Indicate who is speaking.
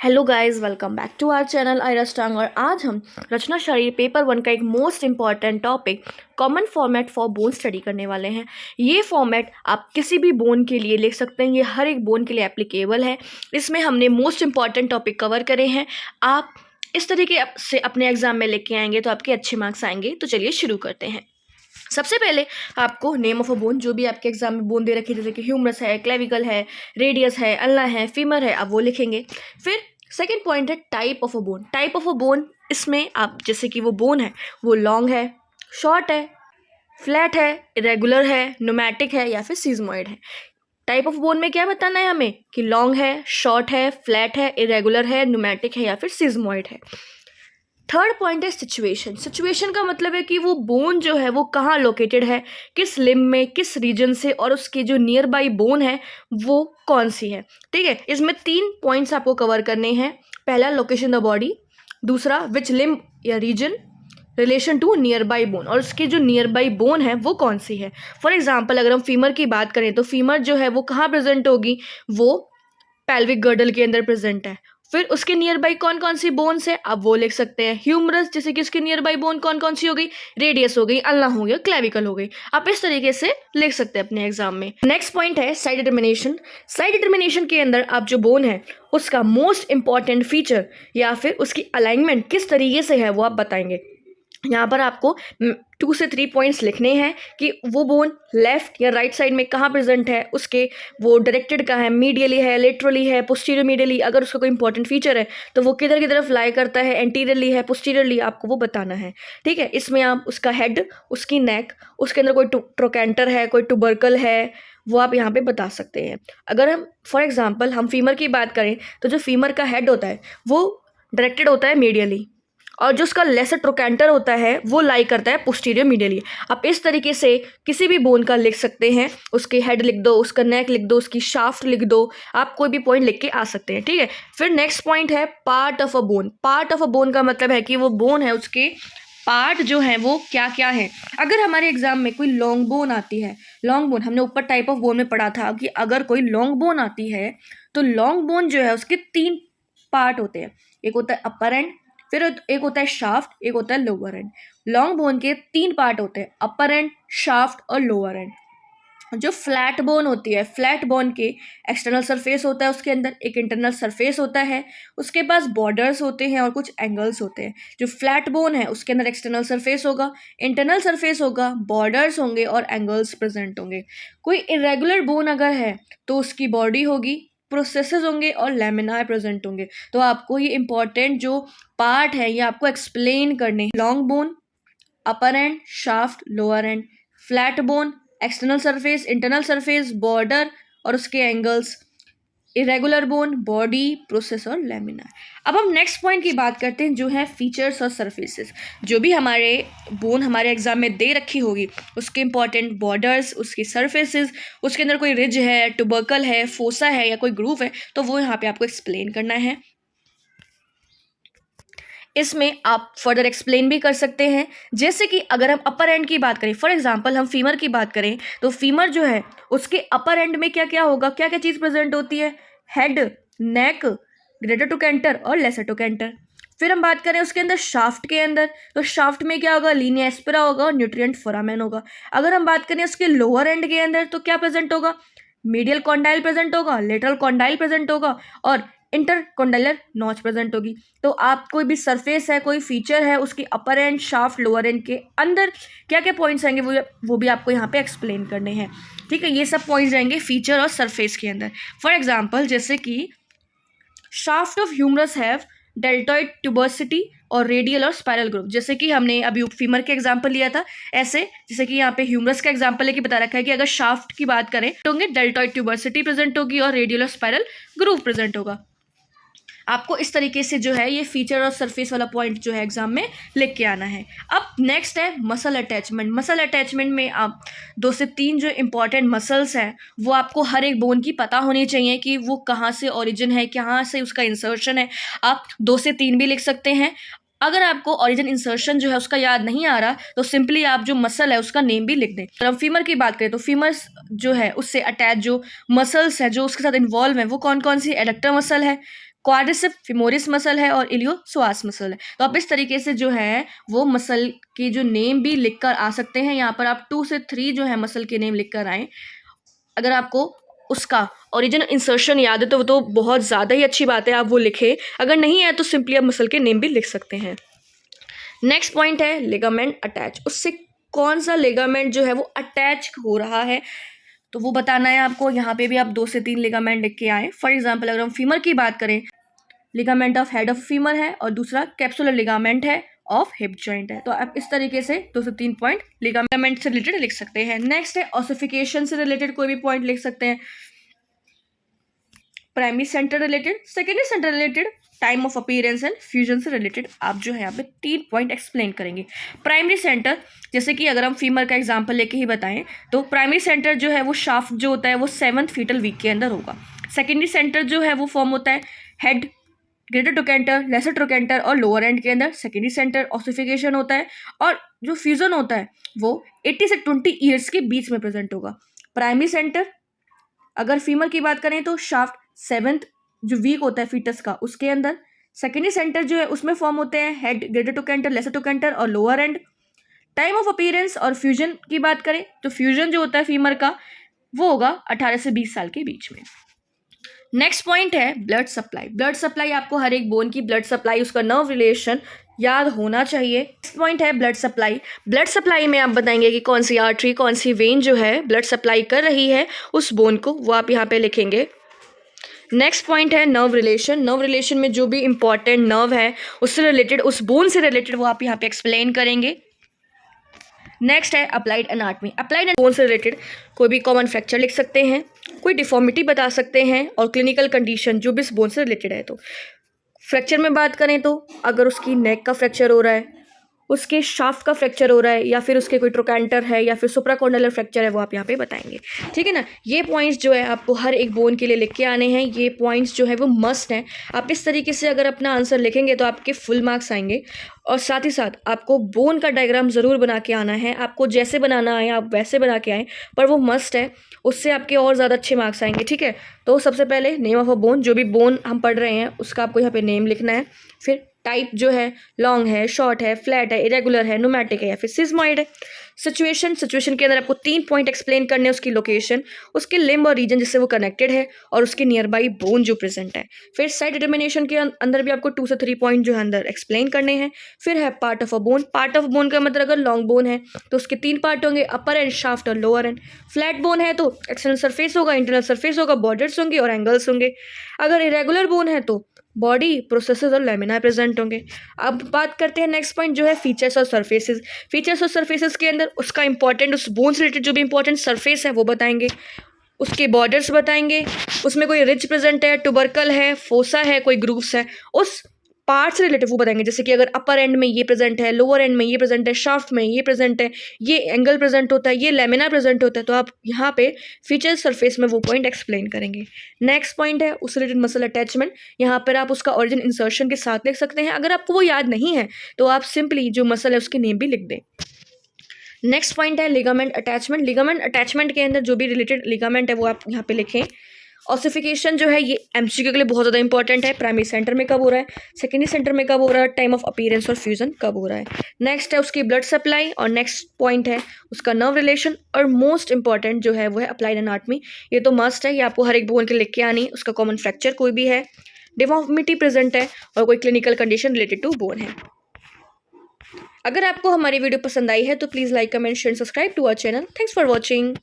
Speaker 1: Hello guys, welcome back to our channel आयरस टांग। और आज हम रचना शरीर पेपर 1 का एक most important topic common format for bone study करने वाले हैं। ये फॉर्मेट आप किसी भी बोन के लिए लिख सकते हैं, ये हर एक बोन के लिए एप्लीकेबल है। इसमें हमने मोस्ट इम्पॉर्टेंट टॉपिक कवर करे हैं। आप इस तरीके से अपने एग्जाम में लेके आएंगे तो आपके अच्छे मार्क्स आएंगे। तो चलिए शुरू करते हैं। सबसे पहले आपको नेम ऑफ अ बोन, जो भी आपके एग्जाम में बोन दे रखी है, जैसे कि ह्यूमरस है, क्लेविकल है, रेडियस है, अल्ना है, फीमर है, आप वो लिखेंगे। फिर सेकेंड पॉइंट है type of a bone. Type of a bone, इसमें आप जैसे कि वो बोन है वो लॉन्ग है, शॉर्ट है, फ्लैट है, इरेगुलर है, न्यूमैटिक है या फिर सीजमॉइड है। टाइप ऑफ बोन में क्या बताना है हमें कि लॉन्ग है, शॉर्ट है, फ्लैट है, इरेगुलर है, न्यूमैटिक है या फिर सीजमॉइड है। थर्ड पॉइंट है सिचुएशन। सिचुएशन का मतलब है कि वो बोन जो है वो कहाँ लोकेटेड है, किस लिम्ब में, किस रीजन से, और उसकी जो नियर बाई बोन है वो कौन सी है। ठीक है, इसमें 3 पॉइंट्स आपको कवर करने हैं। पहला लोकेशन द बॉडी, दूसरा विच लिम्ब या region, relation to nearby bone, और उसकी जो नियर बाई बोन है वो कौन सी है। फॉर एग्जाम्पल अगर हम फीमर की बात करें तो फीमर जो है वो कहाँ प्रेजेंट होगी, वो पेल्विक गर्डल के अंदर प्रेजेंट है। फिर उसके नियर बाई कौन कौन सी बोन्स है आप वो लिख सकते हैं। ह्यूमरस, जैसे कि उसके नियर बाई बोन कौन कौन सी हो गई, रेडियस हो गई, अल्ना हो गया, क्लेविकल हो गई। आप इस तरीके से लिख सकते हैं अपने एग्जाम में। नेक्स्ट पॉइंट है साइड डिटर्मिनेशन। साइड डिटर्मिनेशन के अंदर आप जो बोन है उसका मोस्ट इंपॉर्टेंट फीचर या फिर उसकी अलाइनमेंट किस तरीके से है वो आप बताएंगे। यहाँ पर आपको 2 से 3 पॉइंट्स लिखने हैं कि वो बोन लेफ्ट या राइट साइड में कहाँ प्रेजेंट है, उसके वो डायरेक्टेड कहाँ है, मीडियली है, लेटरली है, पोस्टीरियर मीडियली, अगर उसका कोई इंपॉर्टेंट फीचर है तो वो किधर की तरफ लाई करता है, एंटीरियरली है, पोस्टीरियरली, आपको वो बताना है। ठीक है, इसमें आप उसका हेड, उसकी नेक, उसके अंदर कोई ट्रोकेंटर है, कोई टुबरकल है, वो आप यहाँ पे बता सकते हैं। अगर हम फॉर एग्जाम्पल हम फीमर की बात करें तो जो फीमर का हेड होता है वो डायरेक्टेड होता है मीडियली, और जो उसका लेसर ट्रोकेंटर होता है वो लाई करता है पोस्टीरियर मीडियली। आप इस तरीके से किसी भी बोन का लिख सकते हैं। उसके हेड लिख दो, उसका नेक लिख दो, उसकी शाफ्ट लिख दो, आप कोई भी पॉइंट लिख के आ सकते हैं। ठीक है, फिर नेक्स्ट पॉइंट है part of a bone. Part of a bone का मतलब है कि वो बोन है उसके पार्ट जो है वो क्या क्या है। अगर हमारे एग्जाम में कोई लॉन्ग बोन आती है, लॉन्ग बोन हमने ऊपर टाइप ऑफ बोन में पढ़ा था कि अगर कोई लॉन्ग बोन आती है तो लॉन्ग बोन जो है उसके 3 पार्ट होते हैं। एक होता है अपर एंड, फिर एक होता है शाफ्ट, एक होता है लोअर एंड। लॉन्ग बोन के 3 पार्ट होते हैं, अपर एंड, शाफ्ट और लोअर एंड। जो फ्लैट बोन होती है, फ्लैट बोन के एक्सटर्नल सरफेस होता है, उसके अंदर एक इंटरनल सरफेस होता है, उसके पास बॉर्डर्स होते हैं और कुछ एंगल्स होते हैं। जो फ्लैट बोन है उसके अंदर एक्सटर्नल सरफेस होगा, इंटरनल सरफेस होगा, बॉर्डर्स होंगे और एंगल्स प्रेजेंट होंगे। कोई इरेगुलर बोन अगर है तो उसकी बॉडी होगी, प्रोसेसेस होंगे और लेमिनाए प्रेजेंट होंगे। तो आपको ये इंपॉर्टेंट जो पार्ट है ये आपको एक्सप्लेन करने। Long bone, upper and, shaft, lower and, flat bone, external surface, internal surface, border और उसके angles, irregular bone, body, process और लेमिना। अब हम नेक्स्ट पॉइंट की बात करते हैं जो है फीचर्स और सरफेसेस। जो भी हमारे बोन हमारे एग्जाम में दे रखी होगी उसके इंपॉर्टेंट बॉर्डर्स, उसकी सरफेसेस, उसके अंदर कोई रिज है, टुबर्कल है, फोसा है या कोई ग्रूव है तो वो यहाँ पे आपको एक्सप्लेन करना है। इसमें आप फर्दर एक्सप्लेन भी कर सकते हैं। जैसे कि अगर हम अपर एंड की बात करें, फॉर एग्जांपल हम फीमर की बात करें तो फीमर जो है उसके अपर एंड में क्या क्या होगा, क्या क्या चीज़ प्रेजेंट होती है, हेड, नेक, ग्रेटर ट्रोकेंटर और लेसर ट्रोकेंटर। फिर हम बात करें उसके अंदर शाफ्ट के अंदर, तो शाफ्ट में क्या होगा, लीनिया एस्पेरा होगा और न्यूट्रिएंट फोरामेन होगा। अगर हम बात करें उसके लोअर एंड के अंदर तो क्या प्रेजेंट होगा, मीडियल कॉन्डाइल प्रेजेंट होगा, लेटरल कॉन्डाइल प्रेजेंट होगा और इंटरकॉन्डाइलर नॉच प्रेजेंट होगी। तो आप कोई भी सरफेस है, कोई फीचर है, उसकी अपर एंड, शाफ्ट, लोअर एंड के अंदर क्या क्या पॉइंट्स आएंगे वो भी आपको यहाँ पे एक्सप्लेन करने हैं। ठीक है, ये सब पॉइंट्स आएंगे फीचर और सरफेस के अंदर। फॉर एग्जाम्पल जैसे कि shaft of humerus have deltoid tuberosity और रेडियल और स्पाइरल ग्रुप। जैसे कि हमने अभी फीमर के एग्जाम्पल लिया था, ऐसे जैसे कि यहाँ पे ह्यूमरस का एग्जाम्पल लेके बता रखा है कि अगर शाफ्ट की बात करें तो होंगे डेल्टॉइड ट्यूबर्सिटी प्रेजेंट होगी और रेडियल और स्पाइरल ग्रुप प्रेजेंट होगा। आपको इस तरीके से जो है ये फीचर और सरफेस वाला पॉइंट जो है एग्जाम में लिख के आना है। अब नेक्स्ट है मसल अटैचमेंट। मसल अटैचमेंट में आप 2 से 3 जो इंपॉर्टेंट मसल्स हैं वो आपको हर एक बोन की पता होनी चाहिए कि वो कहाँ से ओरिजिन है, कहाँ से उसका इंसर्शन है। आप 2 से 3 भी लिख सकते हैं। अगर आपको ओरिजिन इंसर्शन जो है उसका याद नहीं आ रहा तो सिंपली आप जो मसल है उसका नेम भी लिख दें। अगर हम फीमर की बात करें तो फीमर जो है उससे अटैच जो मसल्स हैं जो उसके साथ इन्वॉल्व हैं वो कौन कौन सी, एडक्टर मसल है, क्वाड्रिसेप फिमोरिस मसल है और इलियोसोआस मसल है। तो आप इस तरीके से जो है वो मसल की जो नेम भी लिख कर आ सकते हैं। यहाँ पर आप 2 से 3 जो है मसल के नेम लिख कर आएँ। अगर आपको उसका ओरिजिन इंसर्शन याद है तो वो तो बहुत ज़्यादा ही अच्छी बात है, आप वो लिखें। अगर नहीं है तो सिंपली आप मसल के नेम भी लिख सकते हैं। नेक्स्ट पॉइंट है लिगामेंट अटैच। उससे कौन सा लिगामेंट जो है वो अटैच हो रहा है तो वो बताना है आपको। यहाँ पे भी आप 2 से 3 लिगामेंट लिख के आए। फॉर एग्जाम्पल अगर हम फीमर की बात करें, ligament of head of femur है और दूसरा कैप्सुलर लिगामेंट है ऑफ हिप जॉइंट है। तो आप इस तरीके से 2 से 3 पॉइंट लिगामेंट से रिलेटेड लिख सकते हैं। नेक्स्ट है ऑसिफिकेशन से रिलेटेड कोई भी पॉइंट लिख सकते हैं। Primary centre related, secondary centre related, time of appearance and fusion से रिलेटेड आप जो है यहाँ पे 3 पॉइंट एक्सप्लेन करेंगे। प्राइमरी सेंटर, जैसे कि अगर हम फीमर का एग्जांपल लेके ही बताएं तो प्राइमरी सेंटर जो है वो शाफ्ट जो होता है वो 7th फीटल वीक के अंदर होगा। सेकेंडरी सेंटर जो है वो फॉर्म होता है head, greater trochanter, lesser trochanter और लोअर एंड के अंदर। सेकेंडरी सेंटर ऑसिफिकेशन होता है और जो फ्यूजन होता है वो 80 से 20 ईयर्स के बीच में प्रेजेंट होगा। प्राइमरी सेंटर अगर फीमर की बात करें तो शाफ्ट 7th जो वीक होता है फीटस का उसके अंदर। सेकेंडरी सेंटर जो है उसमें फॉर्म होते हैं head, greater trochanter, lesser trochanter और lower end. Time of appearance और फ्यूजन की बात करें तो फ्यूजन जो होता है फीमर का वो होगा 18 से 20 साल के बीच में। नेक्स्ट पॉइंट है ब्लड सप्लाई। ब्लड सप्लाई आपको हर एक बोन की ब्लड सप्लाई, उसका नर्व रिलेशन याद होना चाहिए। नेक्स्ट पॉइंट है ब्लड सप्लाई। ब्लड सप्लाई में आप बताएंगे कि कौन सी आर्टरी, कौन सी वेन जो है ब्लड सप्लाई कर रही है उस बोन को, वो आप यहाँ पे लिखेंगे। नेक्स्ट पॉइंट है नर्व रिलेशन। नर्व रिलेशन में जो भी इंपॉर्टेंट नर्व है उससे रिलेटेड, उस बोन से रिलेटेड वो आप यहाँ पे एक्सप्लेन करेंगे। नेक्स्ट है अप्लाइड एनाटमी। अप्लाइड बोन से रिलेटेड कोई भी कॉमन फ्रैक्चर लिख सकते हैं, कोई डिफॉर्मिटी बता सकते हैं और क्लिनिकल कंडीशन जो भी इस बोन से रिलेटेड है। तो फ्रैक्चर में बात करें तो अगर उसकी नेक का फ्रैक्चर हो रहा है, उसके शाफ्ट का फ्रैक्चर हो रहा है या फिर उसके कोई ट्रोकेंटर है या फिर सुप्राकॉर्डिनल फ्रैक्चर है वो आप यहाँ पे बताएंगे। ठीक है ना। ये पॉइंट्स जो है आपको हर एक बोन के लिए लिख के आने हैं। ये पॉइंट्स जो है वो मस्ट हैं। आप इस तरीके से अगर अपना आंसर लिखेंगे तो आपके फुल मार्क्स आएंगे। और साथ ही साथ आपको बोन का डायग्राम ज़रूर बना के आना है। आपको जैसे बनाना आए आप वैसे बना के आएँ, पर वो मस्ट है, उससे आपके और ज़्यादा अच्छे मार्क्स आएंगे। ठीक है। तो सबसे पहले नेम ऑफ अ बोन, जो भी बोन हम पढ़ रहे हैं उसका आपको यहाँ पे नेम लिखना है। फिर टाइप जो है लॉन्ग है, शॉर्ट है, फ्लैट है, इरेगुलर है, न्यूमैटिक है या फिर सिस्मॉइड है। सिचुएशन, सिचुएशन के अंदर आपको 3 पॉइंट एक्सप्लेन करने हैं। उसकी लोकेशन, उसके लिम्ब और रीजन जिससे वो कनेक्टेड है और उसके नियर बाई बोन जो प्रेजेंट है। फिर साइड डिटर्मिनेशन के अंदर भी आपको 2 से 3 पॉइंट जो है अंदर एक्सप्लेन करने हैं। फिर है part of a bone. Part of bone का मतलब अगर लॉन्ग बोन है तो उसके 3 पार्ट होंगे, अपर एंड, शाफ्ट और लोअर एंड। फ्लैट बोन है तो एक्सटर्नल सरफेस होगा, इंटरनल सरफेस होगा, बॉर्डर्स होंगे और एंगल्स होंगे। अगर इरेगुलर बोन है तो बॉडी, प्रोसेसेस और लेमिना प्रेजेंट होंगे। अब बात करते हैं नेक्स्ट पॉइंट जो है फीचर्स और सरफेसेस। फीचर्स और सरफेसेस के अंदर उसका इंपॉर्टेंट, उस बोन से रिलेटेड जो भी इंपॉर्टेंट सरफेस है वो बताएंगे, उसके बॉर्डर्स बताएंगे, उसमें कोई रिज प्रेजेंट है, टुबरकल है, फोसा है, कोई ग्रूव्स है, उस पार्ट से रिलेटेड वो बताएंगे। जैसे कि अगर अपर एंड में ये प्रेजेंट है, लोअर एंड में ये प्रेजेंट है, शाफ्ट में ये प्रेजेंट है, ये एंगल प्रेजेंट होता है, ये लेमिना प्रेजेंट होता है, तो आप यहाँ पे फीचर सरफेस में वो पॉइंट एक्सप्लेन करेंगे। नेक्स्ट पॉइंट है उस रिलेटेड मसल अटैचमेंट। यहाँ पर आप उसका ओरिजिन इंसर्शन के साथ लिख सकते हैं। अगर आपको वो याद नहीं है तो आप सिंपली जो मसल है उसके नेम भी लिख दें। नेक्स्ट पॉइंट है लिगामेंट अटैचमेंट। लिगामेंट अटैचमेंट के अंदर जो भी रिलेटेड लिगामेंट है वो आप यहाँ पे लिखें। ऑसिफिकेशन जो है ये एमसीक्यू के लिए बहुत ज़्यादा इंपॉर्टेंट है। प्राइमरी सेंटर में कब हो रहा है, सेकेंडरी सेंटर में कब हो रहा है, टाइम ऑफ अपीयरेंस और फ्यूजन कब हो रहा है। नेक्स्ट है उसकी ब्लड सप्लाई और नेक्स्ट पॉइंट है उसका नर्व रिलेशन और मोस्ट इंपॉर्टेंट जो है वो है अप्लाइड एनाटमी। ये तो मस्ट है, ये आपको हर एक बोन के लिख के आनी। उसका कॉमन फ्रैक्चर कोई भी है, डिफॉर्मिटी प्रेजेंट है और कोई clinical condition related to bone है। अगर आपको हमारी वीडियो पसंद आई है तो please like, comment, share, subscribe to our channel. Thanks for watching.